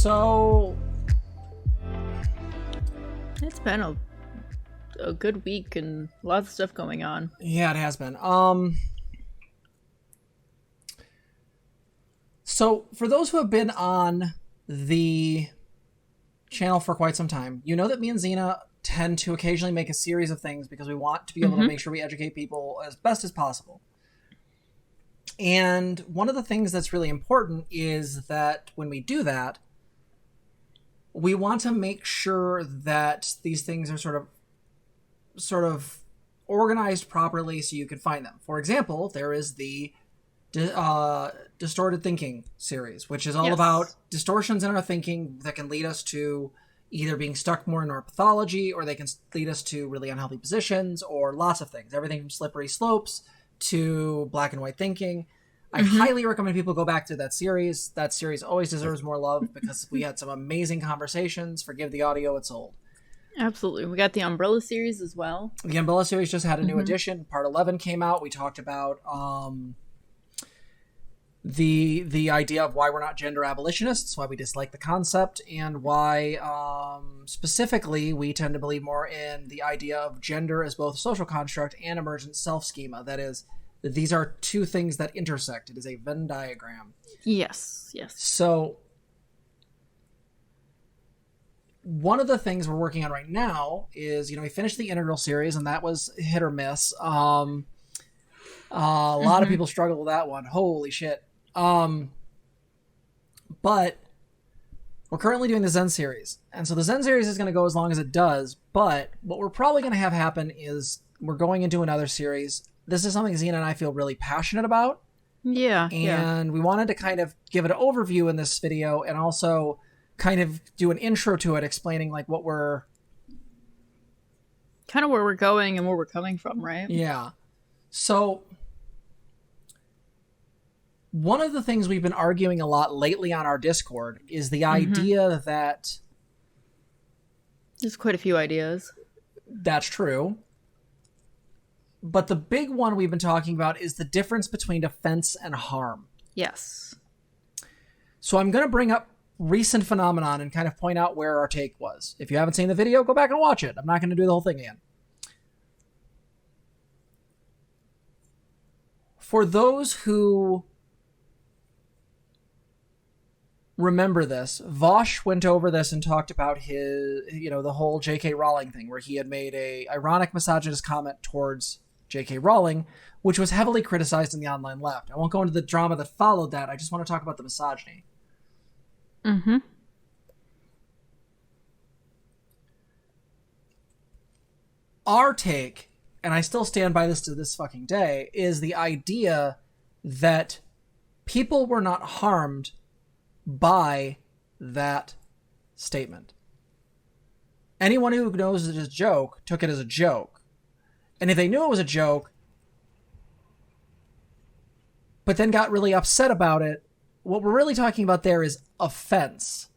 So It's been a good week and lots of stuff going on. yeah, it has been. So for those who have been on the channel for quite some time, you know that me and Zena tend to occasionally make a series of things because we want to be able to make sure we educate people as best as possible. And one of the things that's really important is that when we do that, we want to make sure that these things are sort of organized properly so you can find them. For example, there is the Distorted Thinking series, which is all about distortions in our thinking that can lead us to either being stuck more in our pathology, or they can lead us to really unhealthy positions, or lots of things. Everything from slippery slopes to black and white thinking. I highly recommend people go back to that series. That series always deserves more love because we had some amazing conversations. Forgive the audio, it's old. Absolutely. We got the Umbrella series as well. The Umbrella series just had a new edition. Part 11 came out. We talked about the idea of why we're not gender abolitionists, why we dislike the concept, and why specifically we tend to believe more in the idea of gender as both a social construct and emergent self-schema. That is, these are two things that intersect. It is a Venn diagram. Yes. So one of the things we're working on right now is, we finished the Integral series, and that was hit or miss. A lot of people struggle with that one. Holy shit. But we're currently doing the Zen series. And so the Zen series is going to go as long as it does. But what we're probably going to have happen is we're going into another series. This is something Zena and I feel really passionate about. Yeah. And we wanted to kind of give it an overview in this video and also kind of do an intro to it, explaining like what we're... kind of where we're going and where we're coming from, right? Yeah. So one of the things we've been arguing a lot lately on our Discord is the idea that... There's quite a few ideas. That's true. But the big one we've been talking about is the difference between offense and harm. Yes. So I'm going to bring up recent phenomenon and kind of point out where our take was. If you haven't seen the video, go back and watch it. I'm not going to do the whole thing again. For those who remember this, Vosh went over this and talked about his, the whole J.K. Rowling thing, where he had made a ironic misogynist comment towards J.K. Rowling, which was heavily criticized in the online left. I won't go into the drama that followed that. I just want to talk about the misogyny. Our take, and I still stand by this to this fucking day, is the idea that people were not harmed by that statement. Anyone who knows it is a joke took it as a joke. And if they knew it was a joke, but then got really upset about it, what we're really talking about there is offense.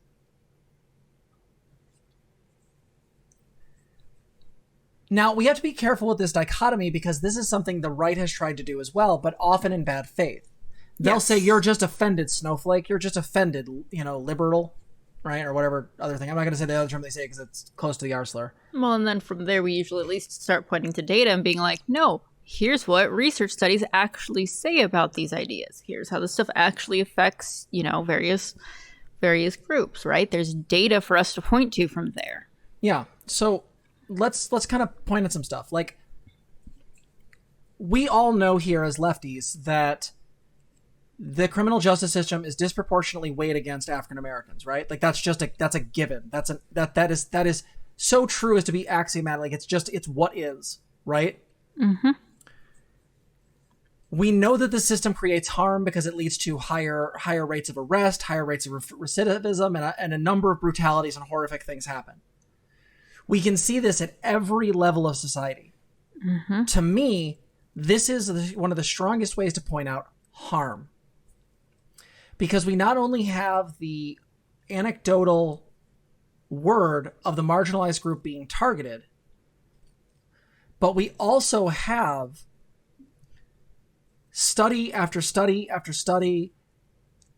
Now, we have to be careful with this dichotomy because this is something the right has tried to do as well, but often in bad faith. They'll say, you're just offended, snowflake. You're just offended, liberal, right? Or whatever other thing. I'm not going to say the other term they say because it's close to the R slur. Well, and then from there, we usually at least start pointing to data and being like, no, here's what research studies actually say about these ideas. Here's how this stuff actually affects, various groups, right? There's data for us to point to from there. Yeah. So let's kind of point at some stuff. Like, we all know here as lefties that the criminal justice system is disproportionately weighed against African Americans, right? Like that's a given. That is so true as to be axiomatic. Like it's what is, right? We know that the system creates harm because it leads to higher rates of arrest, higher rates of recidivism, and a number of brutalities and horrific things happen. We can see this at every level of society. To me, this is one of the strongest ways to point out harm. Because we not only have the anecdotal word of the marginalized group being targeted, but we also have study after study after study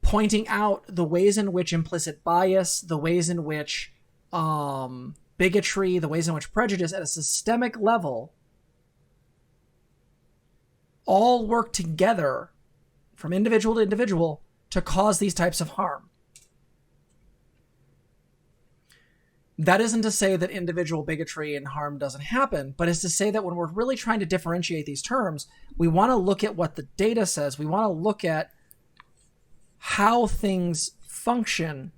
pointing out the ways in which implicit bias, the ways in which bigotry, the ways in which prejudice at a systemic level all work together from individual to individual to cause these types of harm. That isn't to say that individual bigotry and harm doesn't happen, but is to say that when we're really trying to differentiate these terms, we want to look at what the data says. We want to look at how things function,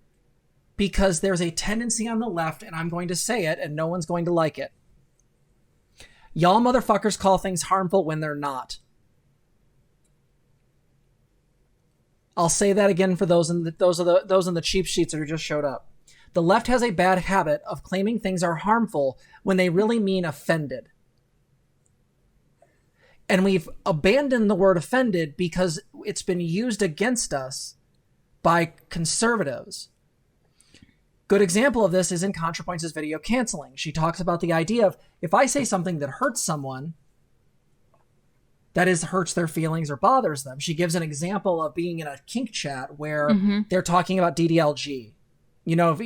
because there's a tendency on the left, and I'm going to say it, and no one's going to like it. Y'all motherfuckers call things harmful when they're not. I'll say that again for those in the cheap sheets who just showed up. The left has a bad habit of claiming things are harmful when they really mean offended. And we've abandoned the word offended because it's been used against us by conservatives. Good example of this is in ContraPoints' video canceling. She talks about the idea of, if I say something that hurts someone, that is, hurts their feelings or bothers them. She gives an example of being in a kink chat where they're talking about DDLG. You know.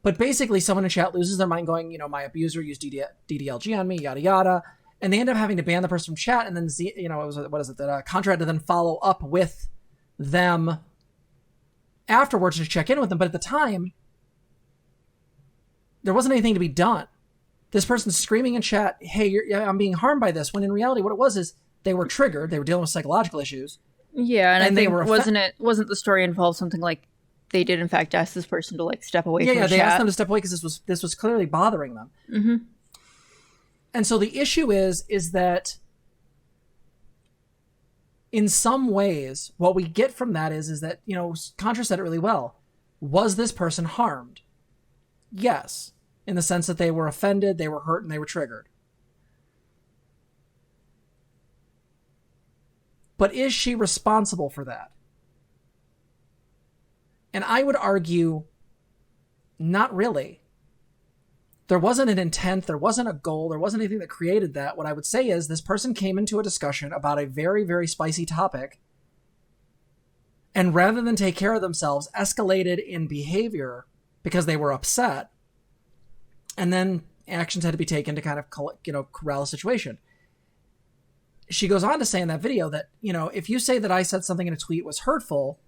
But basically, someone in chat loses their mind going, my abuser used DDLG on me, yada, yada. And they end up having to ban the person from chat. And then, Contra had to then follow up with them afterwards to check in with them. But at the time, there wasn't anything to be done. This person's screaming in chat, hey, I'm being harmed by this. When in reality, what it was is they were triggered. They were dealing with psychological issues. Yeah, and I think wasn't the story involved something like they did in fact ask this person to step away from the chat? Yeah, they asked them to step away because this was clearly bothering them. Mm-hmm. And so the issue is that in some ways, what we get from that is that, Contra said it really well. Was this person harmed? Yes, in the sense that they were offended, they were hurt, and they were triggered. But is she responsible for that? And I would argue, not really. There wasn't an intent, there wasn't a goal, there wasn't anything that created that. What I would say is this person came into a discussion about a very, very spicy topic, and rather than take care of themselves, escalated in behavior because they were upset, and then actions had to be taken to kind of, corral the situation. She goes on to say in that video that, if you say that I said something in a tweet was hurtful,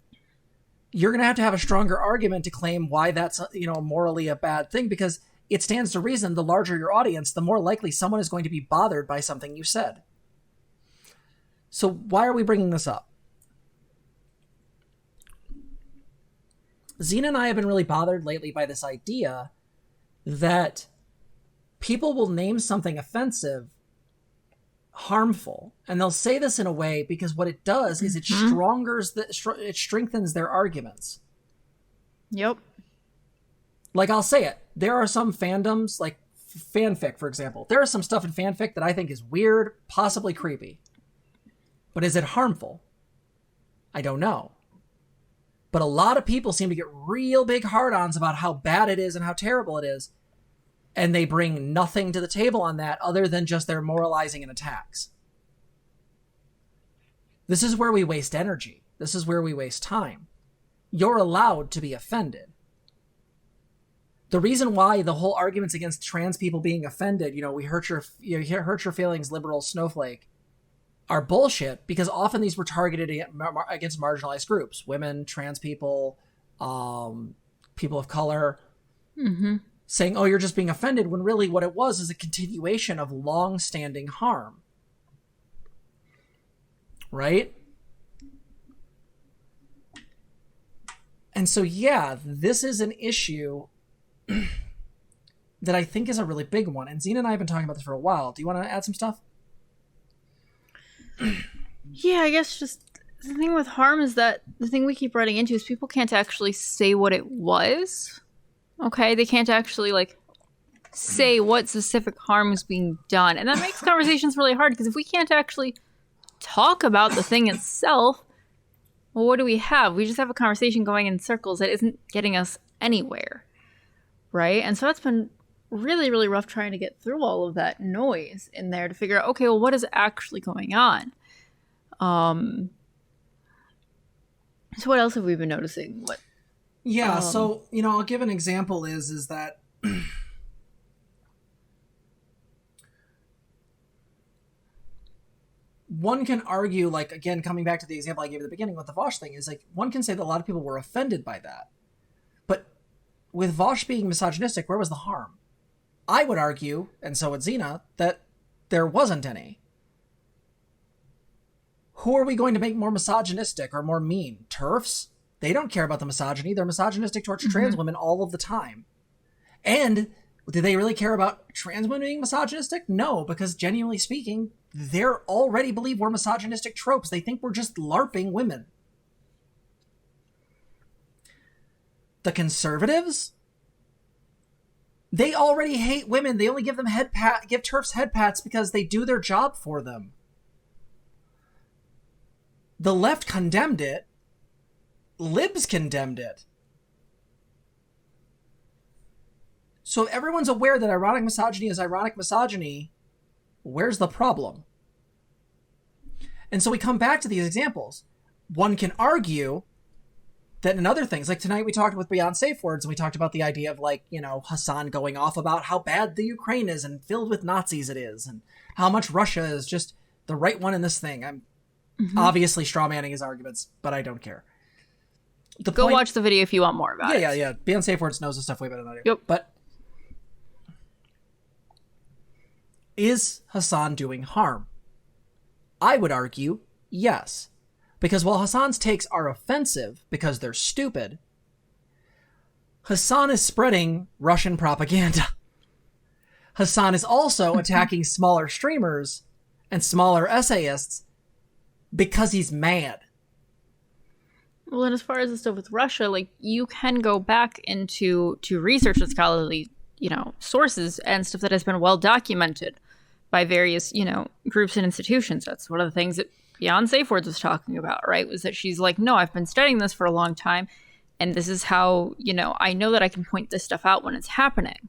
you're going to have a stronger argument to claim why that's, morally a bad thing, because it stands to reason the larger your audience, the more likely someone is going to be bothered by something you said. So why are we bringing this up? Zena and I have been really bothered lately by this idea that people will name something offensive harmful, and they'll say this in a way because what it does is it strengthens their arguments. Yep. I'll say it. There are some fandoms, like fanfic, for example. There is some stuff in fanfic that I think is weird, possibly creepy. But is it harmful? I don't know. But a lot of people seem to get real big hard-ons about how bad it is and how terrible it is. And they bring nothing to the table on that other than just their moralizing and attacks. This is where we waste energy. This is where we waste time. You're allowed to be offended. The reason why the whole arguments against trans people being offended, we hurt your feelings, liberal snowflake, are bullshit, because often these were targeted against marginalized groups, women, trans people, people of color. Mm-hmm. Saying, oh, you're just being offended, when really what it was is a continuation of long-standing harm. Right? And so, yeah, this is an issue that I think is a really big one. And Zena and I have been talking about this for a while. Do you want to add some stuff? Yeah, I guess just the thing with harm is that the thing we keep running into is people can't actually say what it was. Okay, they can't actually say what specific harm is being done. And that makes conversations really hard, because if we can't actually talk about the thing itself, well, what do we have? We just have a conversation going in circles that isn't getting us anywhere, right? And so it's been really, really rough trying to get through all of that noise in there to figure out, okay, well, what is actually going on? So what else have we been noticing? What? Yeah, so, I'll give an example is that one can argue, like, again, coming back to the example I gave at the beginning with the Vosh thing, is like, one can say that a lot of people were offended by that. But with Vosh being misogynistic, where was the harm? I would argue, and so would Zena, that there wasn't any. Who are we going to make more misogynistic or more mean? TERFs? They don't care about the misogyny. They're misogynistic towards trans women all of the time. And do they really care about trans women being misogynistic? No, because genuinely speaking, they're already believe we're misogynistic tropes. They think we're just LARPing women. The conservatives? They already hate women. They only give them give TERFs head pats because they do their job for them. The left condemned it. Libs condemned it. So if everyone's aware that ironic misogyny is ironic misogyny, where's the problem? And so we come back to these examples. One can argue that in other things, like tonight we talked with Beyond Safe Words, and we talked about the idea of, like, Hassan going off about how bad the Ukraine is and filled with Nazis it is, and how much Russia is just the right one in this thing. I'm obviously strawmanning his arguments, but I don't care. Go watch the video if you want more about it. Yeah. Beyond Safe Words knows this stuff way better than I do. Yep. But is Hassan doing harm? I would argue yes. Because while Hassan's takes are offensive because they're stupid, Hassan is spreading Russian propaganda. Hassan is also attacking smaller streamers and smaller essayists because he's mad. Well, and as far as the stuff with Russia, like, you can go back into research and scholarly, sources and stuff that has been well documented by various, groups and institutions. That's one of the things that Beyond Safe Words was talking about, right? Was that she's like, no, I've been studying this for a long time, and this is how, I know that I can point this stuff out when it's happening,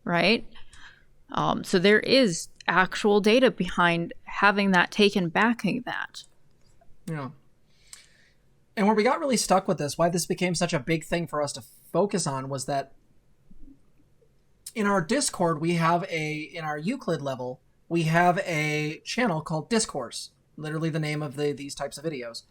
right? So there is actual data behind having that taken, backing that. Yeah. And where we got really stuck with this, why this became such a big thing for us to focus on, was that in our Discord, in our Euclid level, we have a channel called Discourse, literally the name of these types of videos.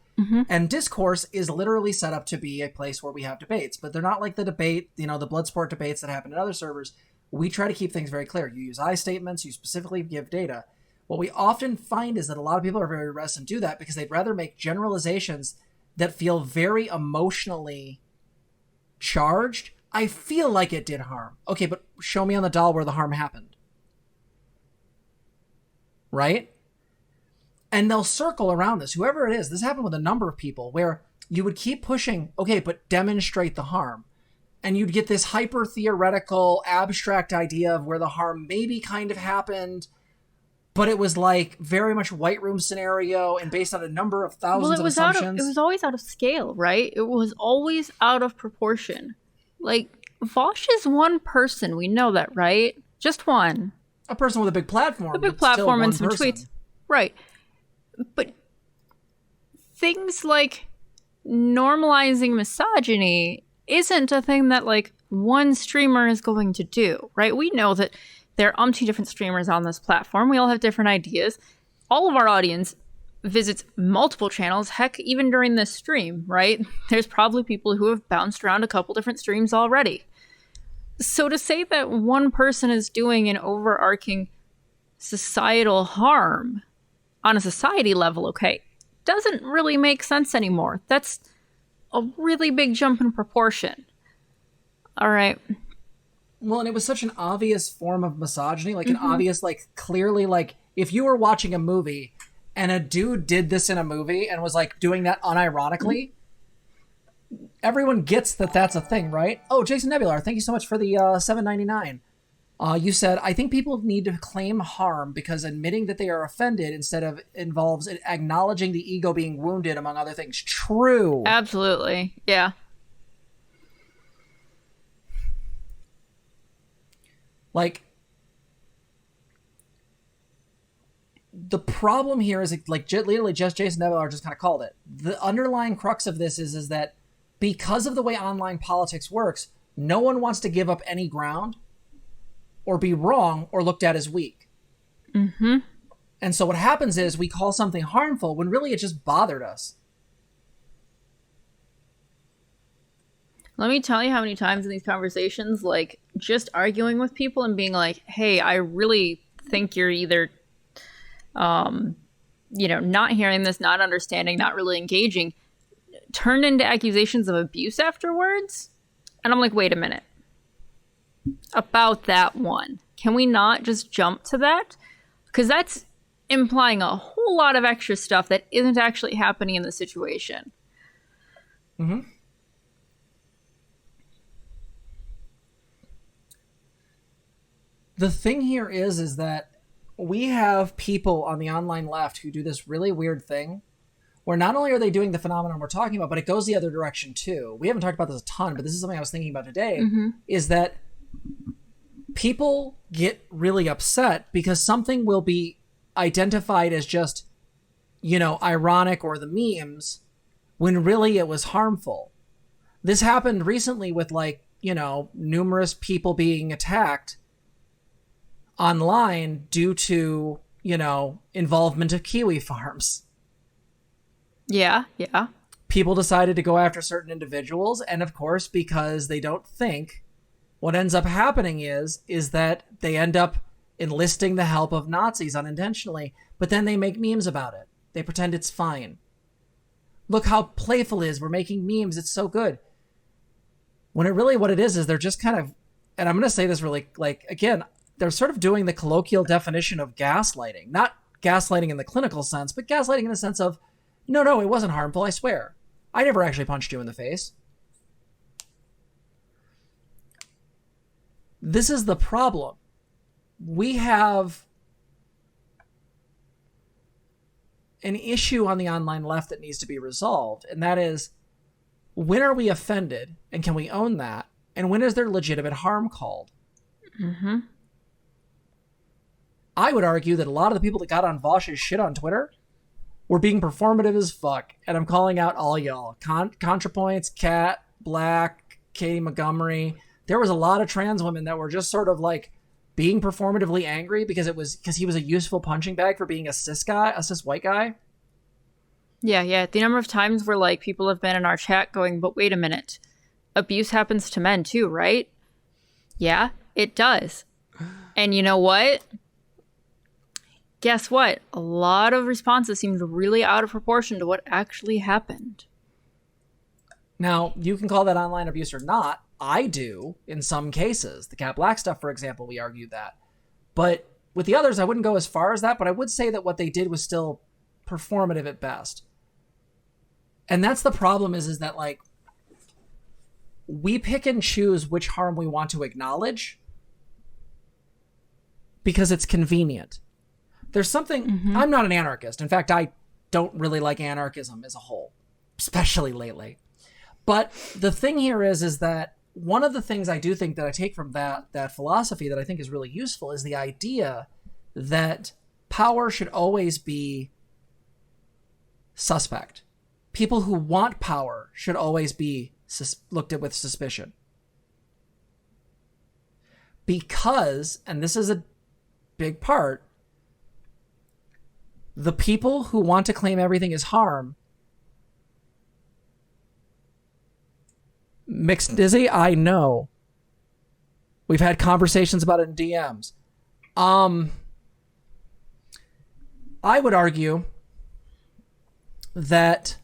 And Discourse is literally set up to be a place where we have debates, but they're not like the debate, the Bloodsport debates that happen in other servers. We try to keep things very clear. You use I statements, you specifically give data. What we often find is that a lot of people are very reticent to do that because they'd rather make generalizations that feel very emotionally charged. I feel like it did harm. Okay, but show me on the doll where the harm happened. Right? And they'll circle around this. Whoever it is, this happened with a number of people where you would keep pushing, okay, but demonstrate the harm. And you'd get this hyper-theoretical, abstract idea of where the harm maybe kind of happened, but it was like very much white room scenario and based on a number of thousands of assumptions. It was always out of scale, right? It was always out of proportion. Like, Vosh is one person. We know that, right? Just one. A person with a big platform. A big platform and some tweets. Right. But things like normalizing misogyny isn't a thing that, like, one streamer is going to do, right? We know that there are umpteen different streamers on this platform. We all have different ideas. All of our audience visits multiple channels. Heck, even during this stream, right? There's probably people who have bounced around a couple different streams already. So to say that one person is doing an overarching societal harm on a society level, okay, doesn't really make sense anymore. That's a really big jump in proportion. All right. Well, and it was such an obvious form of misogyny, like an obvious, like, clearly, like, if you were watching a movie and a dude did this in a movie and was, like, doing that unironically, everyone gets that that's a thing, right? Oh, Jason Nebular, thank you so much for the $7.99. You said, I think people need to claim harm because admitting that they are offended instead of involves acknowledging the ego being wounded, among other things. True. Absolutely. Yeah. Like, The problem here is like literally just Jason Nevelar just kind of called it. The underlying crux of this is that because of the way online politics works, no one wants to give up any ground or be wrong or looked at as weak. Mm-hmm. And so what happens is we call something harmful when really it just bothered us. Let me tell you how many times in these conversations, like, just arguing with people and being like, hey, I really think you're either, not hearing this, not understanding, not really engaging, turned into accusations of abuse afterwards. And I'm like, wait a minute. About that one. Can we not just jump to that? Because that's implying a whole lot of extra stuff that isn't actually happening in the situation. Mm-hmm. The thing here is that we have people on the online left who do this really weird thing where not only are they doing the phenomenon we're talking about, but it goes the other direction too. We haven't talked about this a ton, but this is something I was thinking about today, is that people get really upset because something will be identified as just, ironic or the memes when really it was harmful. This happened recently with numerous people being attacked online due to, involvement of kiwi farms. Yeah. People decided to go after certain individuals, and of course, because they don't think, what ends up happening is that they end up enlisting the help of Nazis unintentionally, but then they make memes about it. They pretend it's fine. Look how playful it is. We're making memes. It's so good. When what it is they're just kind of, and I'm going to say this really, again, they're sort of doing the colloquial definition of gaslighting. Not gaslighting in the clinical sense, but gaslighting in the sense of, no, it wasn't harmful, I swear. I never actually punched you in the face. This is the problem. We have an issue on the online left that needs to be resolved, and that is, when are we offended, and can we own that? And when is there legitimate harm called? Mm-hmm. I would argue that a lot of the people that got on Vosh's shit on Twitter were being performative as fuck, and I'm calling out all y'all. ContraPoints, Kat, Black, Katie Montgomery. There was a lot of trans women that were just sort of being performatively angry because he was a useful punching bag for being a cis white guy. Yeah. The number of times where people have been in our chat going, but wait a minute, abuse happens to men too, right? Yeah, it does. And you know what? Guess what? A lot of responses seemed really out of proportion to what actually happened. Now, you can call that online abuse or not. I do in some cases. The Cat Black stuff, for example, we argued that. But with the others, I wouldn't go as far as that, but I would say that what they did was still performative at best. And that's the problem is that we pick and choose which harm we want to acknowledge because it's convenient. There's something, I'm not an anarchist. In fact, I don't really like anarchism as a whole, especially lately. But the thing here is that one of the things I do think that I take from that philosophy that I think is really useful is the idea that power should always be suspect. People who want power should always be looked at with suspicion. Because, and this is a big part, the people who want to claim everything is harm. Mixed Dizzy, I know. We've had conversations about it in DMs. I would argue that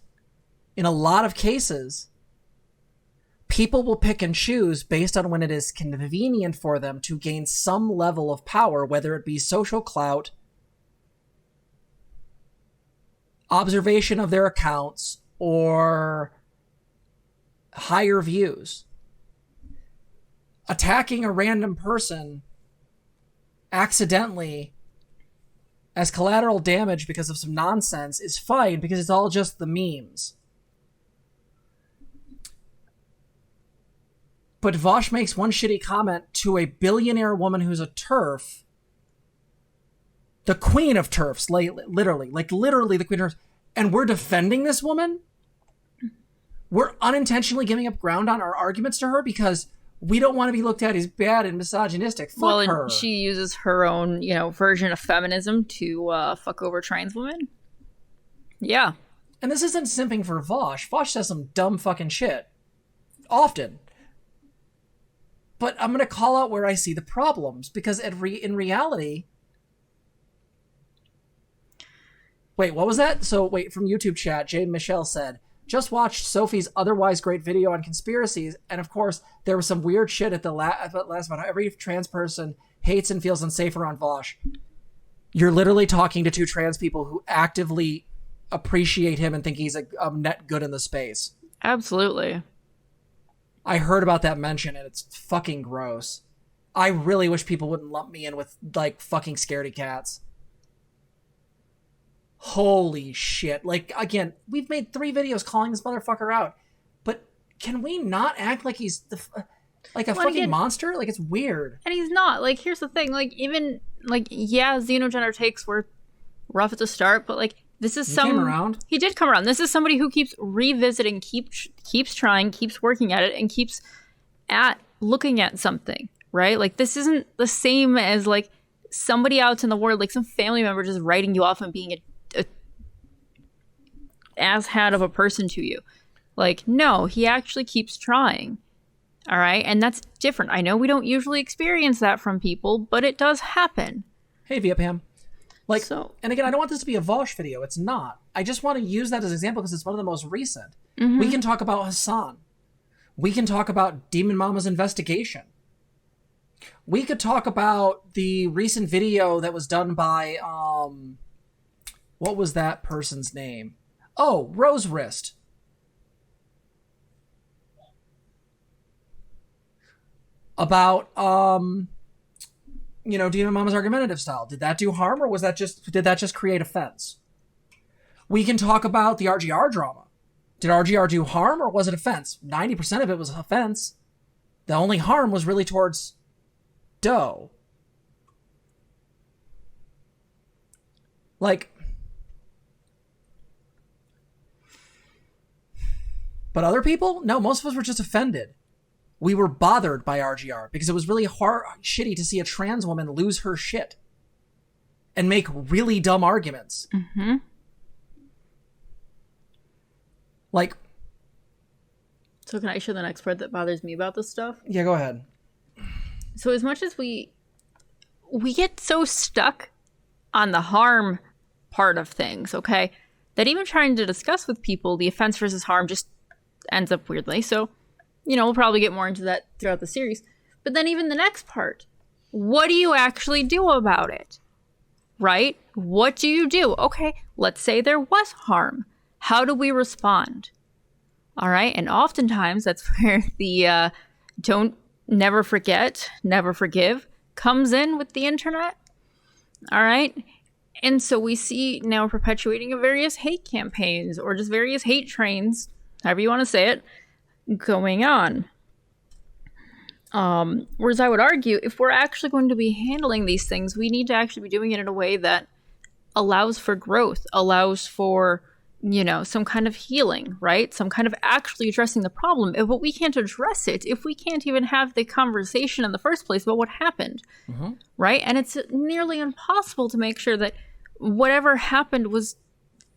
in a lot of cases, people will pick and choose based on when it is convenient for them to gain some level of power, whether it be social clout, observation of their accounts, or higher views. Attacking a random person accidentally as collateral damage because of some nonsense is fine because it's all just the memes. But Vosh makes one shitty comment to a billionaire woman who's a TERF, the queen of TERFs, literally the queen of TERFs, and we're defending this woman. We're unintentionally giving up ground on our arguments to her because we don't want to be looked at as bad and misogynistic. Fuck her. And she uses her own, version of feminism to fuck over trans women. Yeah. And this isn't simping for Vosh. Vosh says some dumb fucking shit. Often. But I'm going to call out where I see the problems, because in reality... Wait, what was that? So, from YouTube chat, Jay Michelle said, just watched Sophie's otherwise great video on conspiracies, and of course, there was some weird shit at the last about how every trans person hates and feels unsafe around Vosh. You're literally talking to two trans people who actively appreciate him and think he's a net good in the space. Absolutely. I heard about that mention, and it's fucking gross. I really wish people wouldn't lump me in with, fucking scaredy cats. Holy shit. Again, we've made 3 videos calling this motherfucker out, but can we not act like he's fucking monster? It's weird. And he's not. Here's the thing. Xenogender takes were rough at the start, but, this is came around. He did come around. This is somebody who keeps revisiting, keeps trying, keeps working at it, and keeps looking at something, right? This isn't the same as, somebody out in the world, some family member just writing you off and being a asshat of a person to you. No, he actually keeps trying. All right. And that's different. I know we don't usually experience that from people, but it does happen. Hey, Via Pam. And again, I don't want this to be a Vosh video. It's not. I just want to use that as an example because it's one of the most recent. Mm-hmm. We can talk about Hassan. We can talk about Demon Mama's investigation. We could talk about the recent video that was done by, what was that person's name? Oh, Rose Wrist. About, Demon Mama's argumentative style. Did that do harm, or did that just create offense? We can talk about the RGR drama. Did RGR do harm, or was it offense? 90% of it was offense. The only harm was really towards Doe. But other people? No, most of us were just offended. We were bothered by RGR because it was really shitty to see a trans woman lose her shit and make really dumb arguments. Mm-hmm. So can I share the next part that bothers me about this stuff? Yeah, go ahead. So as much as we get so stuck on the harm part of things, okay, that even trying to discuss with people the offense versus harm just ends up weirdly. So, we'll probably get more into that throughout the series. But then even the next part, what do you actually do about it? Right? What do you do? Okay, let's say there was harm. How do we respond? All right. And oftentimes that's where the never forget, never forgive comes in with the internet. All right. And so we see now perpetuating of various hate campaigns or just various hate trains, however you want to say it, going on. Whereas I would argue, if we're actually going to be handling these things, we need to actually be doing it in a way that allows for growth, allows for, some kind of healing, right? Some kind of actually addressing the problem. But we can't address it if we can't even have the conversation in the first place about what happened, mm-hmm. right? And it's nearly impossible to make sure that whatever happened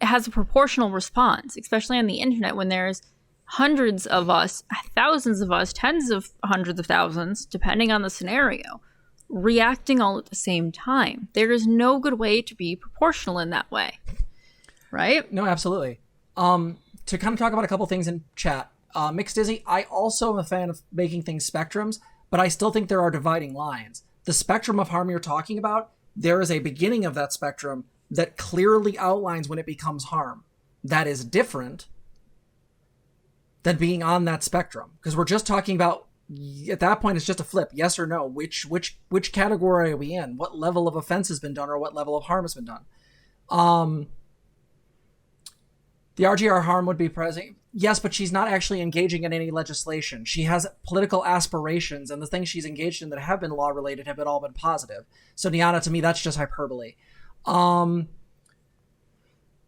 has a proportional response, especially on the internet when there's hundreds of us, thousands of us, tens of hundreds of thousands, depending on the scenario, reacting all at the same time. There is no good way to be proportional in that way. Right? No, absolutely. To kind of talk about a couple things in chat, Mixed Dizzy, I also am a fan of making things spectrums, but I still think there are dividing lines. The spectrum of harm you're talking about, there is a beginning of that spectrum that clearly outlines when it becomes harm. That is different than being on that spectrum, because we're just talking about, at that point, it's just a flip, yes or no. Which category are we in? What level of offense has been done, or what level of harm has been done? The RGR harm would be present. Yes, but she's not actually engaging in any legislation. She has political aspirations, and the things she's engaged in that have been law-related have all been positive. So, Niana, to me, that's just hyperbole.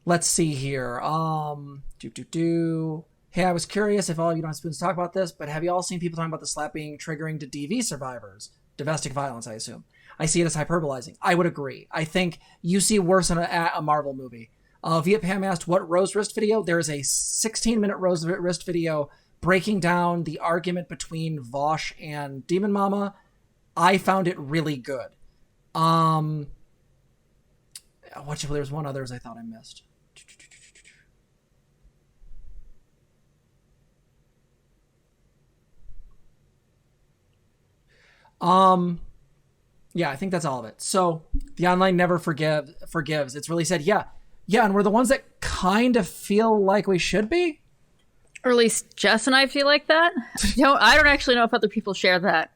Let's see here. Hey, I was curious if all you don't have spoons to talk about this, but have you all seen people talking about the slap being triggering to DV survivors? Domestic violence, I assume. I see it as hyperbolizing. I would agree. I think you see worse in a Marvel movie. Viet Pam asked, what Rose Wrist video? There is a 16-minute Rose Wrist video breaking down the argument between Vosh and Demon Mama. I found it really good. There's one others I thought I missed. Yeah, I think that's all of it. So the online never forgives. It's really said, yeah, and we're the ones that kind of feel like we should be. Or at least Jess and I feel like that. I don't actually know if other people share that.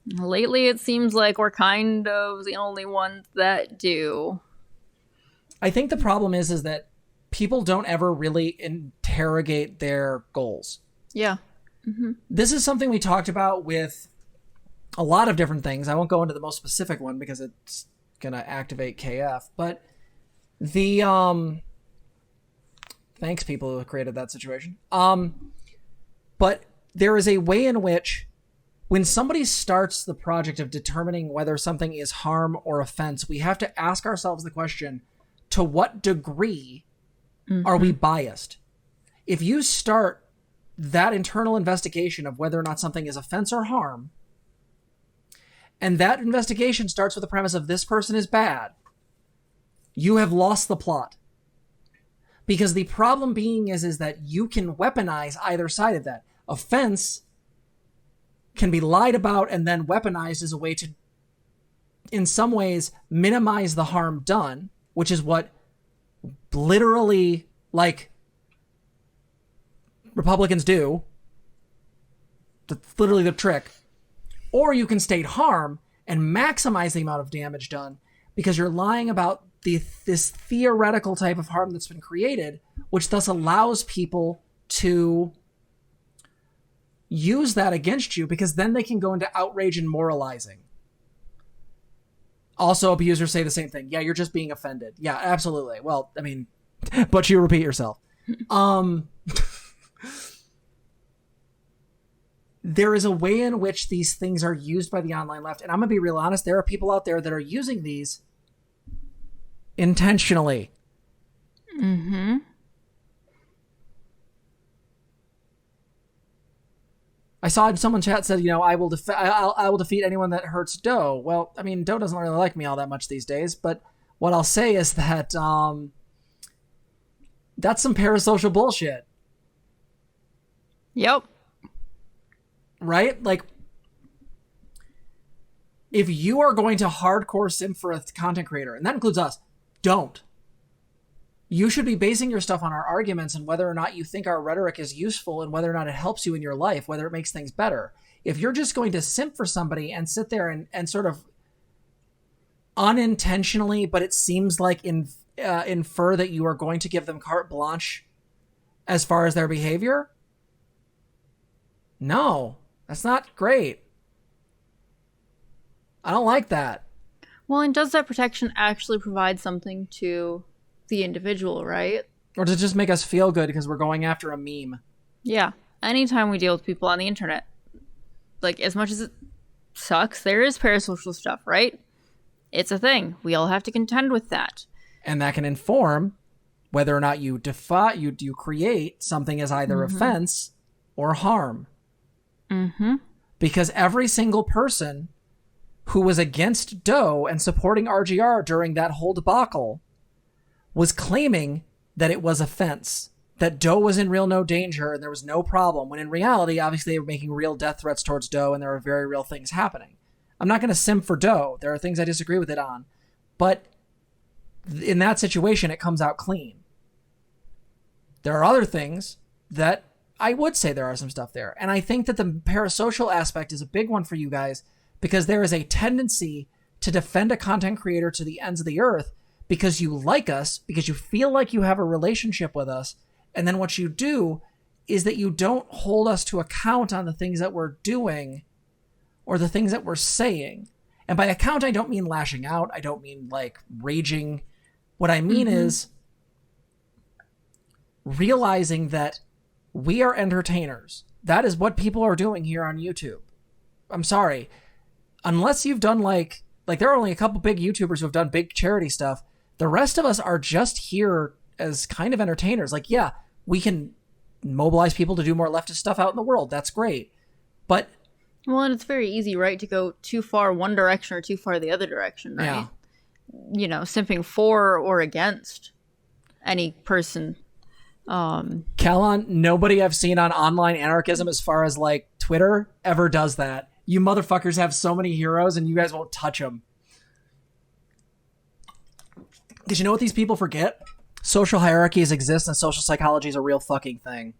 Lately, it seems like we're kind of the only ones that do. I think the problem is that people don't ever really interrogate their goals. Yeah. Mm-hmm. This is something we talked about with a lot of different things. I won't go into the most specific one because it's going to activate KF. But the... Thanks, people who created that situation. But there is a way in which when somebody starts the project of determining whether something is harm or offense, we have to ask ourselves the question, to what degree are we biased? If you start that internal investigation of whether or not something is offense or harm, and that investigation starts with the premise of this person is bad, you have lost the plot. Because the problem being is that you can weaponize either side of that. Offense can be lied about and then weaponized as a way to, in some ways, minimize the harm done, which is what literally, like, Republicans do. That's literally the trick. Or you can state harm and maximize the amount of damage done because you're lying about this theoretical type of harm that's been created, which thus allows people to use that against you because then they can go into outrage and moralizing. Also, abusers say the same thing. Yeah, you're just being offended. Yeah, absolutely. Well, I mean, but you repeat yourself. There is a way in which these things are used by the online left. And I'm going to be real honest. There are people out there that are using these intentionally. Mm-hmm. I saw someone chat said, I will defeat anyone that hurts Doe. Well, I mean, Doe doesn't really like me all that much these days, but what I'll say is that that's some parasocial bullshit. Yep. Right? Like, if you are going to hardcore simp for a content creator, and that includes us, don't. You should be basing your stuff on our arguments and whether or not you think our rhetoric is useful and whether or not it helps you in your life, whether it makes things better. If you're just going to simp for somebody and sit there and sort of unintentionally, but it seems like infer that you are going to give them carte blanche as far as their behavior, no, that's not great. I don't like that. Well, and does that protection actually provide something to the individual, right? Or does it just make us feel good because we're going after a meme? Yeah. Anytime we deal with people on the internet, like, as much as it sucks, there is parasocial stuff, right? It's a thing. We all have to contend with that. And that can inform whether or not you create something as either offense or harm. Mm-hmm. Because every single person who was against Doe and supporting RGR during that whole debacle was claiming that it was offense, that Doe was in real no danger and there was no problem, when in reality, obviously, they were making real death threats towards Doe and there were very real things happening. I'm not going to simp for Doe. There are things I disagree with it on. But in that situation, it comes out clean. There are other things that I would say there are some stuff there. And I think that the parasocial aspect is a big one for you guys because there is a tendency to defend a content creator to the ends of the earth because you like us, because you feel like you have a relationship with us. And then what you do is that you don't hold us to account on the things that we're doing or the things that we're saying. And by account, I don't mean lashing out. I don't mean like raging. What I mean is realizing that we are entertainers. That is what people are doing here on YouTube. I'm sorry. Unless you've done like there are only a couple big YouTubers who have done big charity stuff. The rest of us are just here as kind of entertainers. Like, yeah, we can mobilize people to do more leftist stuff out in the world. That's great. But well, and it's very easy, right, to go too far one direction or too far the other direction, right? Yeah. You know, simping for or against any person. Calon, nobody I've seen on online anarchism as far as like Twitter ever does that. You motherfuckers have so many heroes and you guys won't touch them. Because you know what these people forget? Social hierarchies exist and social psychology is a real fucking thing.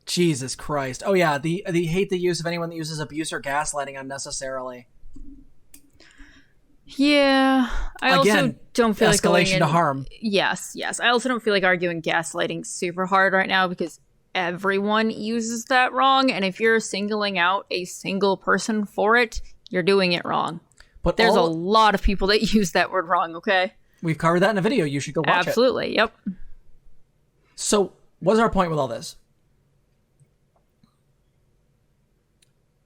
Jesus Christ. Oh yeah, the hate the use of anyone that uses abuse or gaslighting unnecessarily. Yeah, I also don't feel like escalation to harm. Yes. I also don't feel like arguing gaslighting super hard right now because everyone uses that wrong, and if you're singling out a single person for it, you're doing it wrong. But there's a lot of people that use that word wrong, okay? We've covered that in a video. You should go watch it. Absolutely, yep. So, what's our point with all this?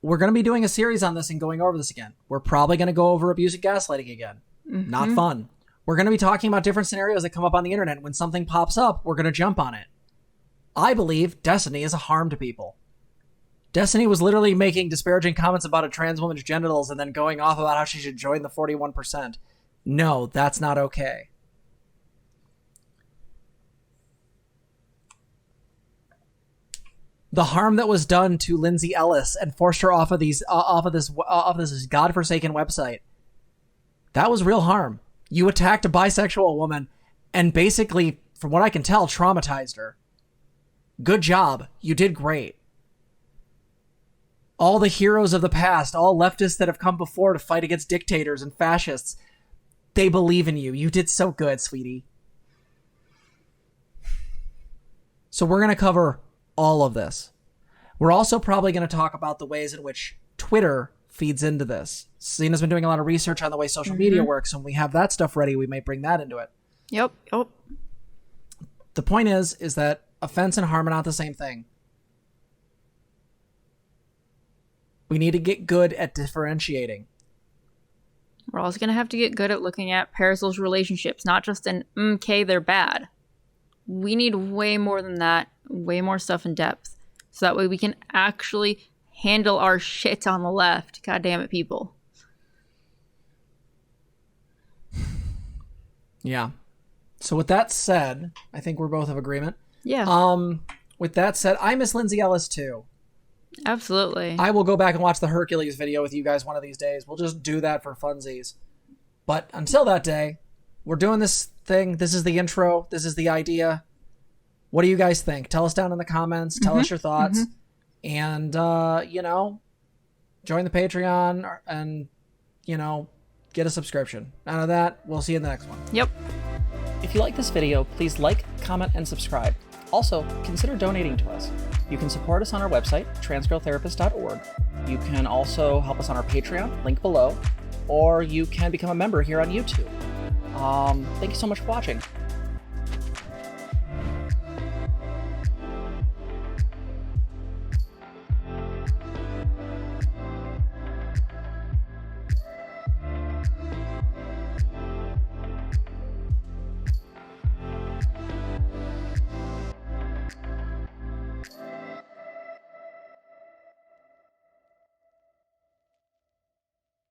We're going to be doing a series on this and going over this again. We're probably going to go over abuse and gaslighting again. Not fun. We're going to be talking about different scenarios that come up on the internet. When something pops up, we're going to jump on it. I believe Destiny is a harm to people. Destiny was literally making disparaging comments about a trans woman's genitals and then going off about how she should join the 41%. No, that's not okay. The harm that was done to Lindsay Ellis and forced her off of this godforsaken website. That was real harm. You attacked a bisexual woman and basically, from what I can tell, traumatized her. Good job. You did great. All the heroes of the past, all leftists that have come before to fight against dictators and fascists, they believe in you. You did so good, sweetie. So we're going to cover all of this. We're also probably going to talk about the ways in which Twitter feeds into this. Zena's been doing a lot of research on the way social media works, and when we have that stuff ready, we may bring that into it. Yep. The point is that offense and harm are not the same thing. We need to get good at differentiating. We're also going to have to get good at looking at parasocial relationships, not just in, okay, they're bad. We need way more than that, way more stuff in depth. So that way we can actually handle our shit on the left. God damn it, people. Yeah. So with that said, I think we're both of agreement. Yeah. With that said, I miss Lindsay Ellis too. Absolutely. I will go back and watch the Hercules video with you guys one of these days. We'll just do that for funsies. But until that day, we're doing this thing. This is the intro. This is the idea. What do you guys think? Tell us down in the comments. Tell us your thoughts. And, join the Patreon and, get a subscription. Out of that, we'll see you in the next one. Yep. If you like this video, please like, comment, and subscribe. Also, consider donating to us. You can support us on our website, transgirltherapist.org. You can also help us on our Patreon, link below, or you can become a member here on YouTube. Thank you so much for watching.